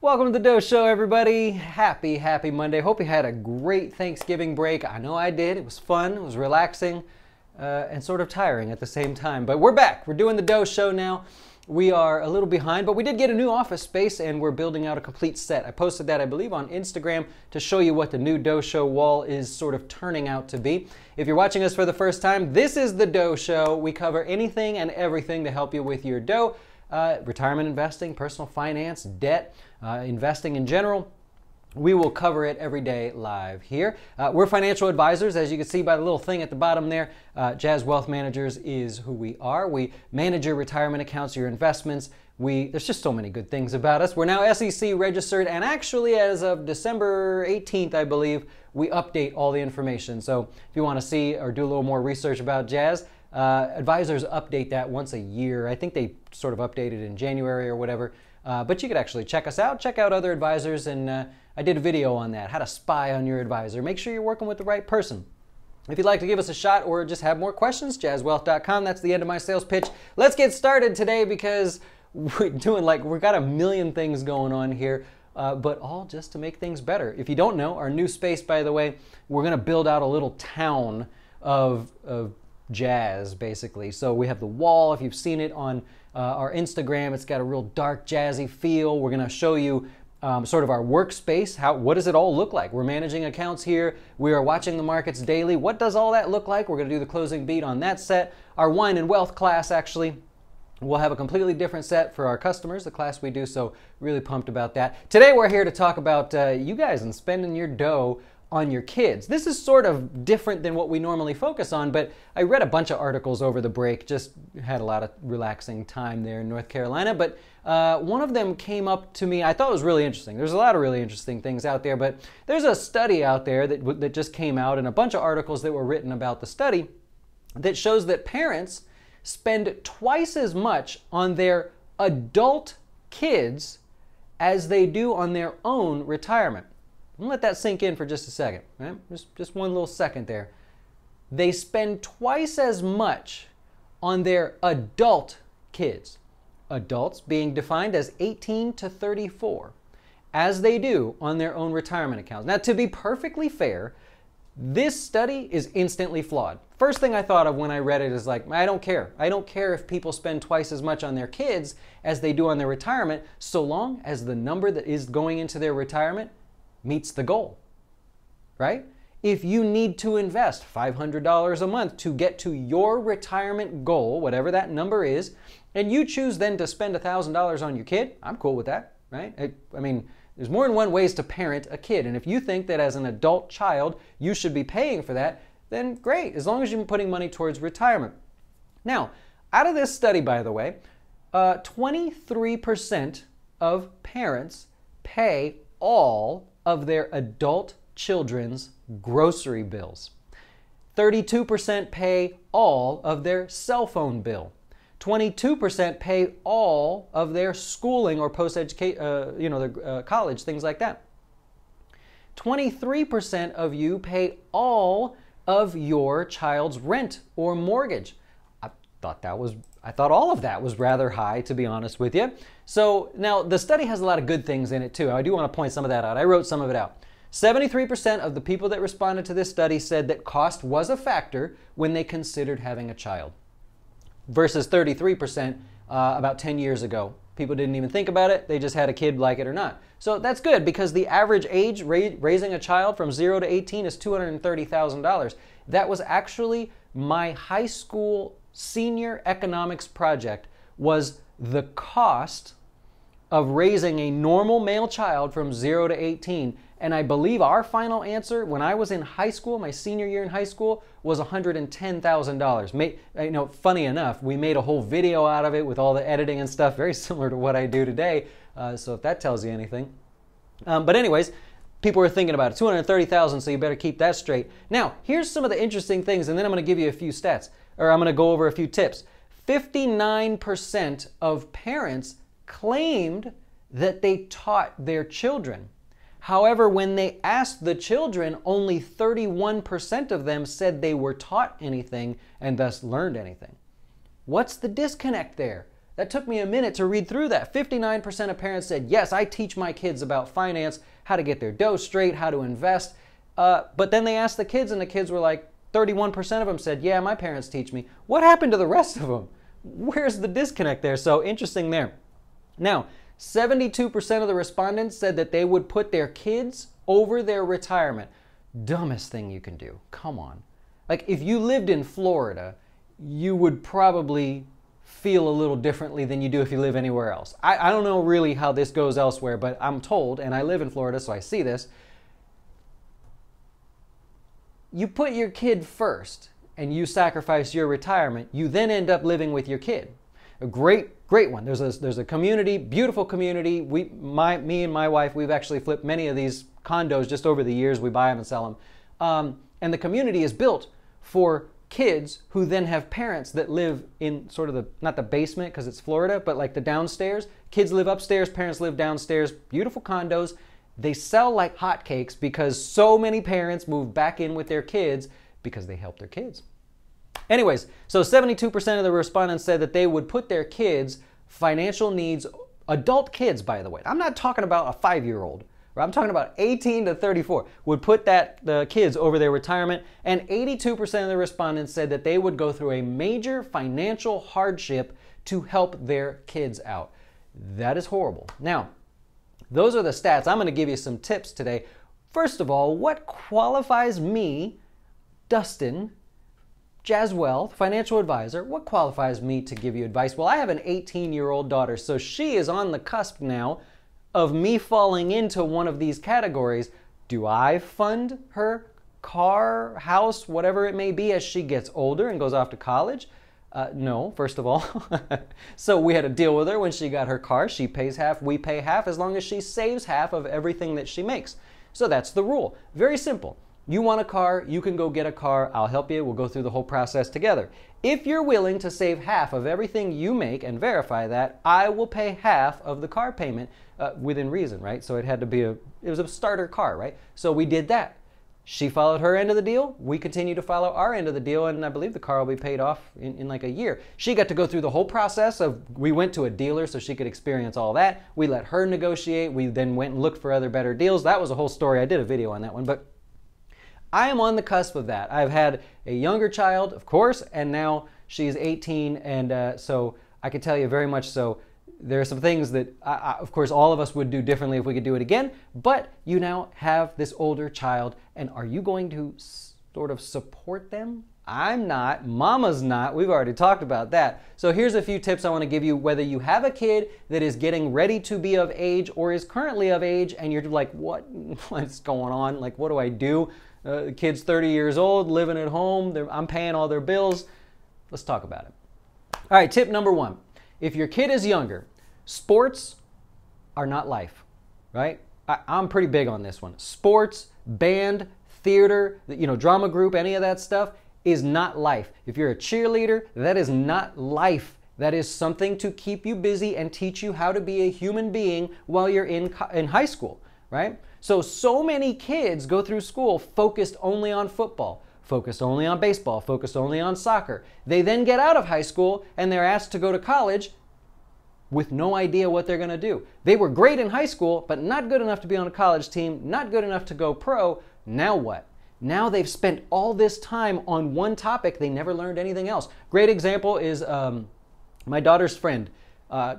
Welcome to the Dough Show, everybody. Happy Monday. Hope you had a great Thanksgiving break. I know I did. It was fun. It was relaxing and sort of tiring at the same time. But we're back. We're doing the Dough Show now. We are a little behind, but we did get a new office space and we're building out a complete set. I posted that, I believe, on Instagram to show you what the new Dough Show wall is sort of turning out to be. If you're watching us for the first time, this is the Dough Show. We cover anything and everything to help you with your dough. Retirement investing, personal finance, debt, investing in general. We will cover it every day live here. We're financial advisors, as you can see by the little thing at the bottom there. Jazz Wealth Managers is who we are. We manage your retirement accounts, your investments. There's just so many good things about us. We're now SEC registered, and actually as of December 18th, I believe, we update all the information. So if you want to see or do a little more research about Jazz, advisors update that once a year. I think they sort of updated in January or whatever. But you could actually check us out, check out other advisors, and I did a video on that, how to spy on your advisor. Make sure you're working with the right person. If you'd like to give us a shot or just have more questions, jazzwealth.com. That's the end of my sales pitch. Let's get started today because we've got a million things going on here, but all just to make things better. If you don't know, our new space, by the way, we're going to build out a little town of jazz, basically. So we have the wall. If you've seen it on our Instagram, it's got a real dark, jazzy feel. We're going to show you sort of our workspace. What does it all look like? We're managing accounts here. We are watching the markets daily. What does all that look like? We're going to do the closing beat on that set. Our wine and wealth class, actually, we'll have a completely different set for our customers, the class we do, so really pumped about that. Today we're here to talk about you guys and spending your dough on your kids. This is sort of different than what we normally focus on, but I read a bunch of articles over the break, just had a lot of relaxing time there in North Carolina, but one of them came up to me. I thought it was really interesting. There's a lot of really interesting things out there, but there's a study out there that just came out and a bunch of articles that were written about the study that shows that parents spend twice as much on their adult kids as they do on their own retirement. I'm gonna let that sink in for just a second, right? Just one little second there. They spend twice as much on their adult kids, adults being defined as 18 to 34, as they do on their own retirement accounts. Now, to be perfectly fair, this study is instantly flawed. First thing I thought of when I read it is like, I don't care. I don't care if people spend twice as much on their kids as they do on their retirement, so long as the number that is going into their retirement meets the goal, right? If you need to invest $500 a month to get to your retirement goal, whatever that number is, and you choose then to spend $1,000 on your kid, I'm cool with that, right? I mean, there's more than one ways to parent a kid, and if you think that as an adult child you should be paying for that, then great, as long as you're putting money towards retirement. Now, out of this study, by the way, 23% of parents pay all of their adult children's grocery bills. 32% pay all of their cell phone bill. 22% pay all of their schooling or post-education, their college, things like that. 23% of you pay all of your child's rent or mortgage. I thought all of that was rather high, to be honest with you. So now the study has a lot of good things in it too. I do want to point some of that out. I wrote some of it out. 73% of the people that responded to this study said that cost was a factor when they considered having a child, versus 33% about 10 years ago. People didn't even think about it. They just had a kid, like it or not. So that's good because the average age raising a child from 0 to 18 is $230,000. That was actually my high school senior economics project, was the cost of raising a normal male child from 0 to 18. And I believe our final answer when I was in high school, my senior year in high school, was $110,000. Funny enough, we made a whole video out of it with all the editing and stuff, very similar to what I do today. So if that tells you anything. But anyways, people were thinking about it. $230,000, so you better keep that straight. Now, here's some of the interesting things, and then I'm going to give you a few stats, or I'm going to go over a few tips. 59% of parents claimed that they taught their children. However, when they asked the children, only 31% of them said they were taught anything and thus learned anything. What's the disconnect there? That took me a minute to read through that. 59% of parents said, yes, I teach my kids about finance, how to get their dough straight, how to invest. But then they asked the kids, and the kids were like, 31% of them said, yeah, my parents teach me. What happened to the rest of them? Where's the disconnect there? So interesting there. Now, 72% of the respondents said that they would put their kids over their retirement. Dumbest thing you can do. Come on. Like, if you lived in Florida, you would probably feel a little differently than you do if you live anywhere else. I don't know really how this goes elsewhere, but I'm told, and I live in Florida, so I see this. You put your kid first and you sacrifice your retirement, you then end up living with your kid. A great one. There's a community, beautiful community. Me and my wife, we've actually flipped many of these condos just over the years. We buy them and sell them. And the community is built for kids who then have parents that live in sort of not the basement because it's Florida, but like the downstairs. Kids live upstairs, parents live downstairs. Beautiful condos. They sell like hotcakes because so many parents move back in with their kids because they help their kids. Anyways, so 72% of the respondents said that they would put their kids' financial needs, adult kids, by the way. I'm not talking about a 5-year-old. I'm talking about 18 to 34, would put the kids over their retirement. And 82% of the respondents said that they would go through a major financial hardship to help their kids out. That is horrible. Now, those are the stats. I'm going to give you some tips today. First of all, what qualifies me, Dustin Jaswell, financial advisor, what qualifies me to give you advice? Well, I have an 18-year-old daughter, so she is on the cusp now of me falling into one of these categories. Do I fund her car, house, whatever it may be as she gets older and goes off to college? No, first of all. So we had to deal with her when she got her car. She pays half, we pay half, as long as she saves half of everything that she makes. So that's the rule. Very simple. You want a car, you can go get a car. I'll help you. We'll go through the whole process together. If you're willing to save half of everything you make and verify that, I will pay half of the car payment within reason, right? So it had to be it was a starter car, right? So we did that. She followed her end of the deal. We continue to follow our end of the deal, and I believe the car will be paid off in like a year. She got to go through the whole process of, we went to a dealer so she could experience all that. We let her negotiate. We then went and looked for other better deals. That was a whole story. I did a video on that one, but I am on the cusp of that. I've had a younger child, of course, and now she's 18, and so I can tell you very much so, there are some things that, of course, all of us would do differently if we could do it again, but you now have this older child, and are you going to sort of support them? I'm not. Mama's not. We've already talked about that. So here's a few tips I want to give you, whether you have a kid that is getting ready to be of age or is currently of age, and you're like, what's going on? Like, what do I do? The kid's 30 years old, living at home. I'm paying all their bills. Let's talk about it. All right, tip number 1. If your kid is younger, sports are not life, right? I'm pretty big on this one. Sports, band, theater, drama group, any of that stuff is not life. If you're a cheerleader, that is not life. That is something to keep you busy and teach you how to be a human being while you're in high school, right? So many kids go through school focused only on football, focused only on baseball, focused only on soccer. They then get out of high school and they're asked to go to college with no idea what they're going to do. They were great in high school, but not good enough to be on a college team, not good enough to go pro. Now what? Now they've spent all this time on one topic. They never learned anything else. Great example is my daughter's friend.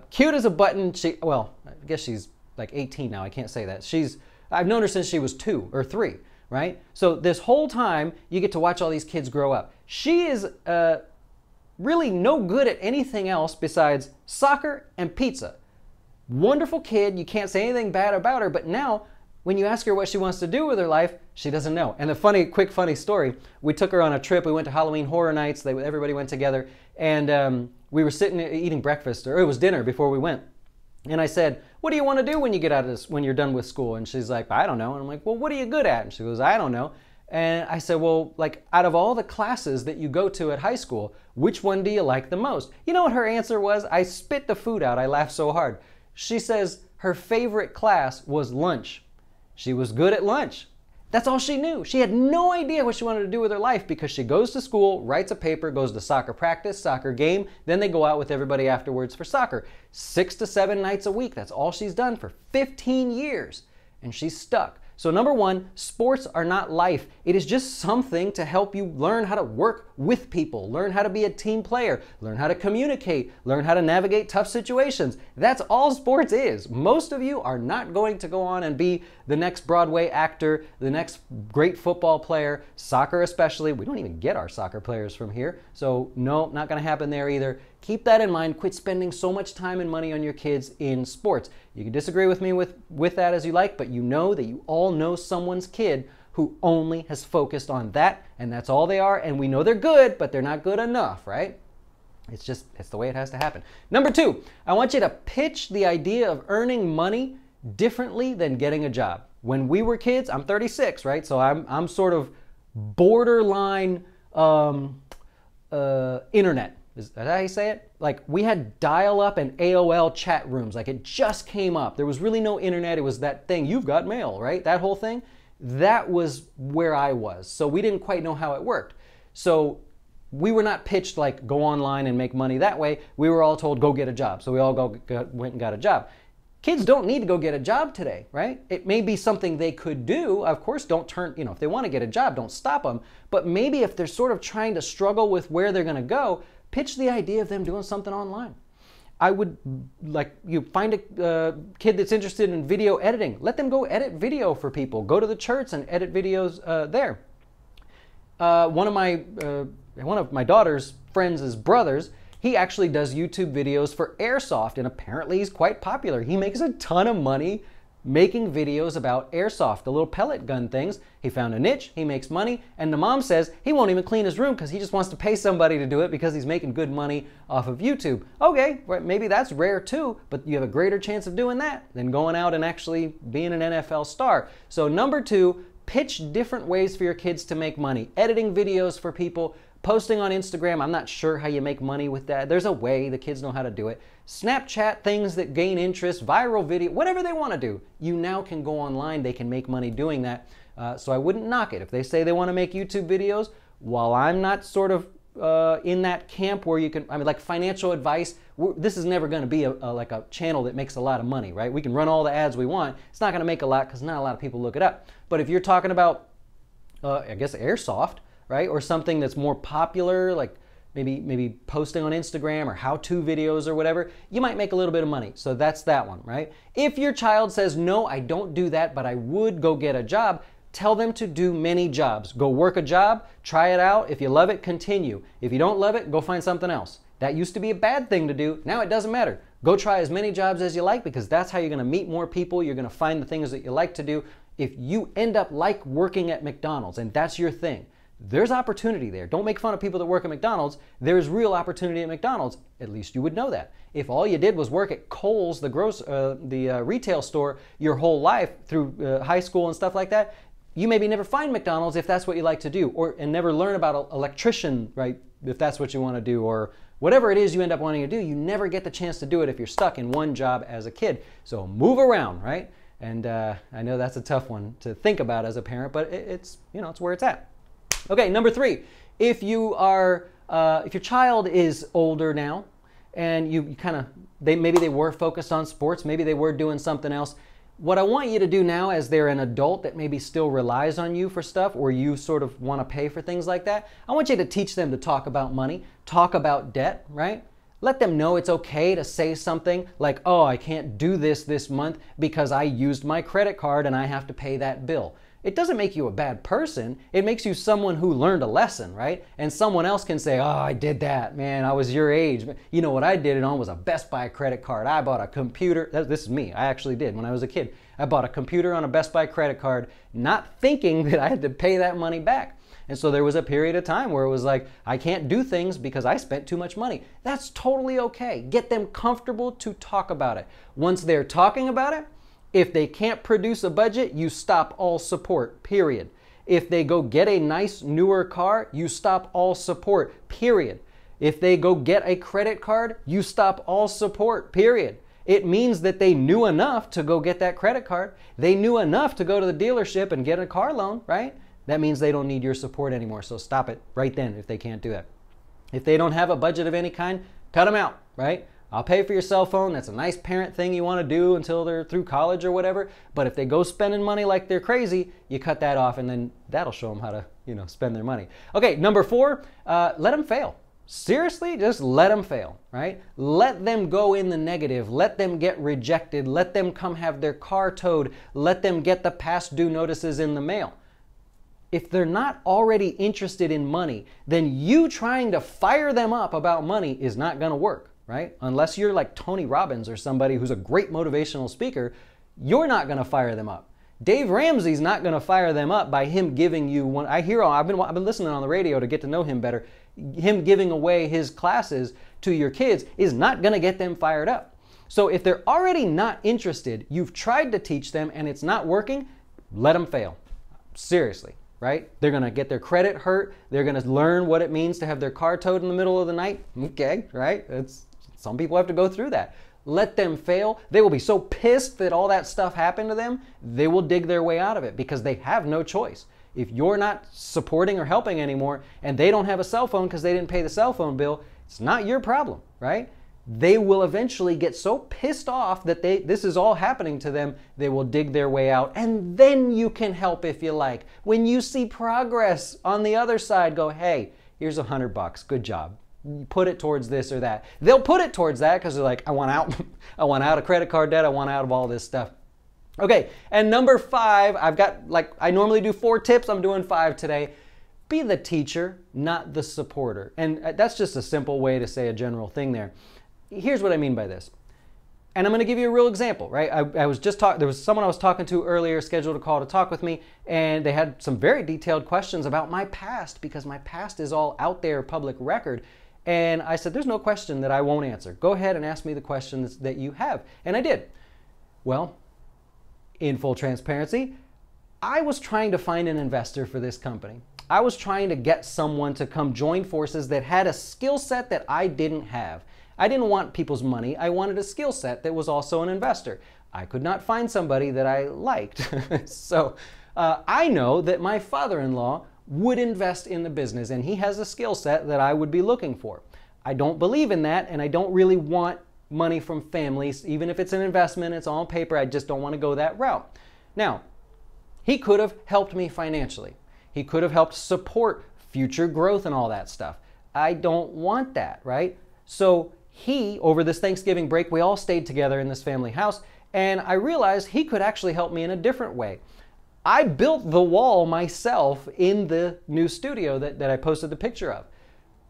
Cute as a button. I guess she's like 18 now. I can't say that. I've known her since she was 2 or 3, right? So this whole time, you get to watch all these kids grow up. She is really no good at anything else besides soccer and pizza. Wonderful kid. You can't say anything bad about her, but now when you ask her what she wants to do with her life, she doesn't know. And the quick funny story, we took her on a trip. We went to Halloween Horror Nights. Everybody went together, and we were sitting eating breakfast, or it was dinner before we went. And I said, what do you want to do when you get out of this, when you're done with school? And she's like, I don't know. And I'm like, well, what are you good at? And she goes, I don't know. And I said, well, like, out of all the classes that you go to at high school, which one do you like the most? You know what her answer was? I spit the food out. I laughed so hard. She says her favorite class was lunch. She was good at lunch. That's all she knew. She had no idea what she wanted to do with her life because she goes to school, writes a paper, goes to soccer practice, soccer game, then they go out with everybody afterwards for soccer. 6 to 7 nights a week. That's all she's done for 15 years. And she's stuck. So number one, sports are not life. It is just something to help you learn how to work with people, learn how to be a team player, learn how to communicate, learn how to navigate tough situations. That's all sports is. Most of you are not going to go on and be the next Broadway actor, the next great football player, soccer especially. We don't even get our soccer players from here. So no, not going to happen there either. Keep that in mind. Quit spending so much time and money on your kids in sports. You can disagree with me with that as you like, but you know that you all know someone's kid who only has focused on that, and that's all they are, and we know they're good, but they're not good enough, right? It's the way it has to happen. Number two, I want you to pitch the idea of earning money differently than getting a job. When we were kids, I'm 36, right? So I'm sort of borderline internet. Is that how you say it? Like, we had dial-up and AOL chat rooms. Like, it just came up. There was really no internet. It was that thing, you've got mail, right? That whole thing. That was where I was. So we didn't quite know how it worked. So we were not pitched like, go online and make money that way. We were all told, go get a job. So we all went and got a job. Kids don't need to go get a job today, right? It may be something they could do. Of course, don't turn, if they want to get a job, don't stop them. But maybe if they're sort of trying to struggle with where they're going to go, pitch the idea of them doing something online. I would, you find a kid that's interested in video editing. Let them go edit video for people. Go to the church and edit videos there. One of my daughter's friends' brothers, he actually does YouTube videos for airsoft, and apparently he's quite popular. He makes a ton of money making videos about airsoft, the little pellet gun things. He found a niche, he makes money, and the mom says he won't even clean his room because he just wants to pay somebody to do it because he's making good money off of YouTube. Okay, right, maybe that's rare too, but you have a greater chance of doing that than going out and actually being an NFL star. So number two, pitch different ways for your kids to make money. Editing videos for people, posting on Instagram. I'm not sure how you make money with that. There's a way, the kids know how to do it. Snapchat, things that gain interest, viral video, whatever they want to do. You now can go online, they can make money doing that. So I wouldn't knock it. If they say they want to make YouTube videos, while I'm not sort of in that camp where you can, like financial advice, this is never going to be like a channel that makes a lot of money, right? We can run all the ads we want. It's not going to make a lot because not a lot of people look it up. But if you're talking about, I guess, airsoft, right? Or something that's more popular, like maybe posting on Instagram or how-to videos or whatever, you might make a little bit of money. So that's that one, right? If your child says, no, I don't do that, but I would go get a job, tell them to do many jobs. Go work a job, try it out. If you love it, continue. If you don't love it, go find something else. That used to be a bad thing to do. Now it doesn't matter. Go try as many jobs as you like because that's how you're going to meet more people. You're going to find the things that you like to do. If you end up like working at McDonald's and that's your thing, there's opportunity there. Don't make fun of people that work at McDonald's. There's real opportunity at McDonald's. At least you would know that. If all you did was work at Kohl's, the retail store, your whole life through high school and stuff like that, you maybe never find McDonald's if that's what you like to do, and never learn about electrician, right? If that's what you want to do, or whatever it is you end up wanting to do, you never get the chance to do it if you're stuck in one job as a kid. So move around, right? And I know that's a tough one to think about as a parent, but it's where it's at. Okay, number three, if your child is older now and maybe they were focused on sports, maybe they were doing something else, what I want you to do now as they're an adult that maybe still relies on you for stuff, or you sort of want to pay for things like that, I want you to teach them to talk about money, talk about debt, right? Let them know it's okay to say something like, oh, I can't do this month because I used my credit card and I have to pay that bill. It doesn't make you a bad person. It makes you someone who learned a lesson, right? And someone else can say, oh, I did that, man. I was your age. You know what I did it on was a Best Buy credit card. I bought a computer. This is me. I actually did when I was a kid. I bought a computer on a Best Buy credit card, not thinking that I had to pay that money back. And so there was a period of time where it was like, I can't do things because I spent too much money. That's totally okay. Get them comfortable to talk about it. Once they're talking about it, if they can't produce a budget, you stop all support, period. If they go get a nice newer car, you stop all support, period. If they go get a credit card, you stop all support, period. It means that they knew enough to go get that credit card. They knew enough to go to the dealership and get a car loan, right? That means they don't need your support anymore. So stop it right then if they can't do that. If they don't have a budget of any kind, cut them out, right? I'll pay for your cell phone. That's a nice parent thing you want to do until they're through college or whatever. But if they go spending money like they're crazy, you cut that off, and then that'll show them how to, spend their money. Okay, number 4, let them fail. Seriously, just let them fail, right? Let them go in the negative. Let them get rejected. Let them come have their car towed. Let them get the past due notices in the mail. If they're not already interested in money, then you trying to fire them up about money is not going to work, right? Unless you're like Tony Robbins or somebody who's a great motivational speaker, you're not going to fire them up. Dave Ramsey's not going to fire them up by him giving you one. I've been listening on the radio to get to know him better. Him giving away his classes to your kids is not going to get them fired up. So if they're already not interested, you've tried to teach them and it's not working, let them fail. Seriously, right? They're going to get their credit hurt. They're going to learn what it means to have their car towed in the middle of the night. Okay, right? Some people have to go through that. Let them fail. They will be so pissed that all that stuff happened to them, they will dig their way out of it because they have no choice. If you're not supporting or helping anymore and they don't have a cell phone because they didn't pay the cell phone bill, it's not your problem, right? They will eventually get so pissed off that this is all happening to them, they will dig their way out, and then you can help if you like. When you see progress on the other side, go, hey, here's $100, good job. Put it towards this or that. They'll put it towards that because they're like, I want out. I want out of credit card debt. I want out of all this stuff. Okay, and number 5, I normally do 4 tips. I'm doing 5 today. Be the teacher, not the supporter. And that's just a simple way to say a general thing there. Here's what I mean by this. And I'm going to give you a real example, right? there was someone I was talking to earlier, scheduled a call to talk with me, and they had some very detailed questions about my past because my past is all out there, public record. And I said, there's no question that I won't answer. Go ahead and ask me the questions that you have. And I did. Well, in full transparency, I was trying to find an investor for this company. I was trying to get someone to come join forces that had a skill set that I didn't have. I didn't want people's money. I wanted a skill set that was also an investor. I could not find somebody that I liked. So I know that my father-in-law would invest in the business, and he has a skill set that I would be looking for. I don't believe in that, and I don't really want money from families. Even if it's an investment, it's all on paper, I just don't want to go that route. Now, he could have helped me financially. He could have helped support future growth and all that stuff. I don't want that, right? So over this Thanksgiving break, we all stayed together in this family house, and I realized he could actually help me in a different way. I built the wall myself in the new studio that I posted the picture of.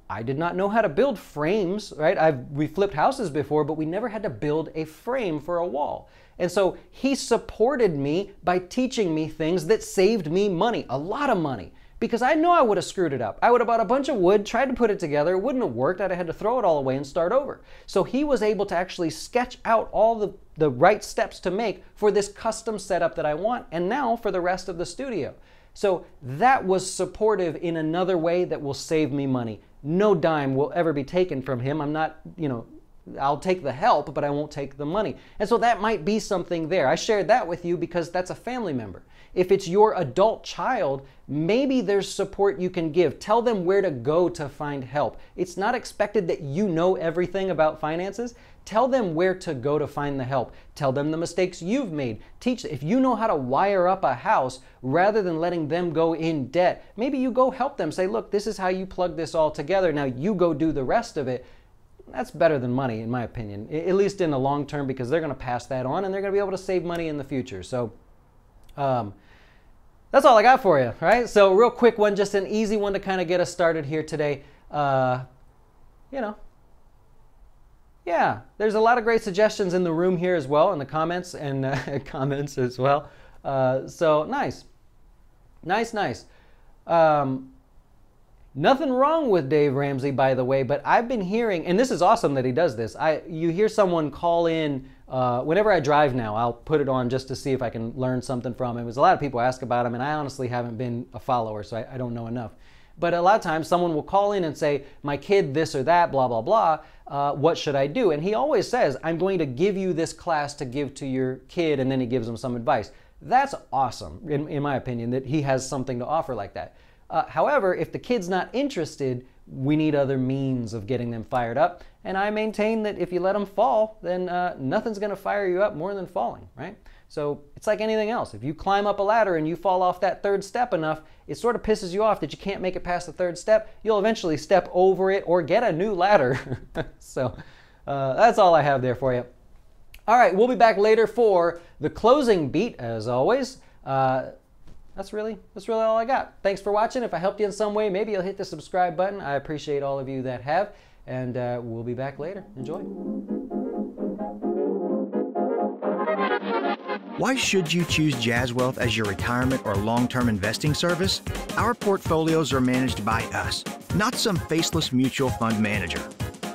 I did not know how to build frames, right? We flipped houses before, but we never had to build a frame for a wall. And so he supported me by teaching me things that saved me money, a lot of money, because I know I would have screwed it up. I would have bought a bunch of wood, tried to put it together, it wouldn't have worked. I'd have had to throw it all away and start over. So he was able to actually sketch out all the right steps to make for this custom setup that I want, and now for the rest of the studio. So that was supportive in another way that will save me money. No dime will ever be taken from him. I'm not, I'll take the help, but I won't take the money. And so that might be something there. I shared that with you because that's a family member. If it's your adult child, maybe there's support you can give. Tell them where to go to find help. It's not expected that you know everything about finances. Tell them where to go to find the help. Tell them the mistakes you've made. Teach them. If you know how to wire up a house, rather than letting them go in debt, maybe you go help them. Say, look, this is how you plug this all together. Now you go do the rest of it. That's better than money, in my opinion, at least in the long term, because they're going to pass that on and they're going to be able to save money in the future. So that's all I got for you, right? So real quick one, just an easy one to kind of get us started here today. Yeah, there's a lot of great suggestions in the room here as well, in the comments and comments as well. So nice. Nothing wrong with Dave Ramsey, by the way, but I've been hearing, and this is awesome that he does this. You hear someone call in, whenever I drive now, I'll put it on just to see if I can learn something from him. There's a lot of people ask about him, and I honestly haven't been a follower, so I don't know enough. But a lot of times someone will call in and say, my kid this or that, blah, blah, blah, what should I do? And he always says, I'm going to give you this class to give to your kid, and then he gives them some advice. That's awesome, in my opinion, that he has something to offer like that. However, if the kid's not interested, we need other means of getting them fired up. And I maintain that if you let them fall, then nothing's going to fire you up more than falling, right? So it's like anything else. If you climb up a ladder and you fall off that third step enough, it sort of pisses you off that you can't make it past the third step. You'll eventually step over it or get a new ladder. So that's all I have there for you. All right, we'll be back later for the closing beat, as always. That's really all I got. Thanks for watching. If I helped you in some way, maybe you'll hit the subscribe button. I appreciate all of you that have, and we'll be back later. Enjoy. Why should you choose Jazz Wealth as your retirement or long-term investing service? Our portfolios are managed by us, not some faceless mutual fund manager.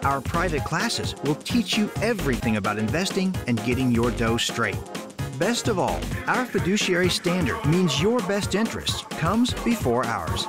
Our private classes will teach you everything about investing and getting your dough straight. Best of all, our fiduciary standard means your best interest comes before ours.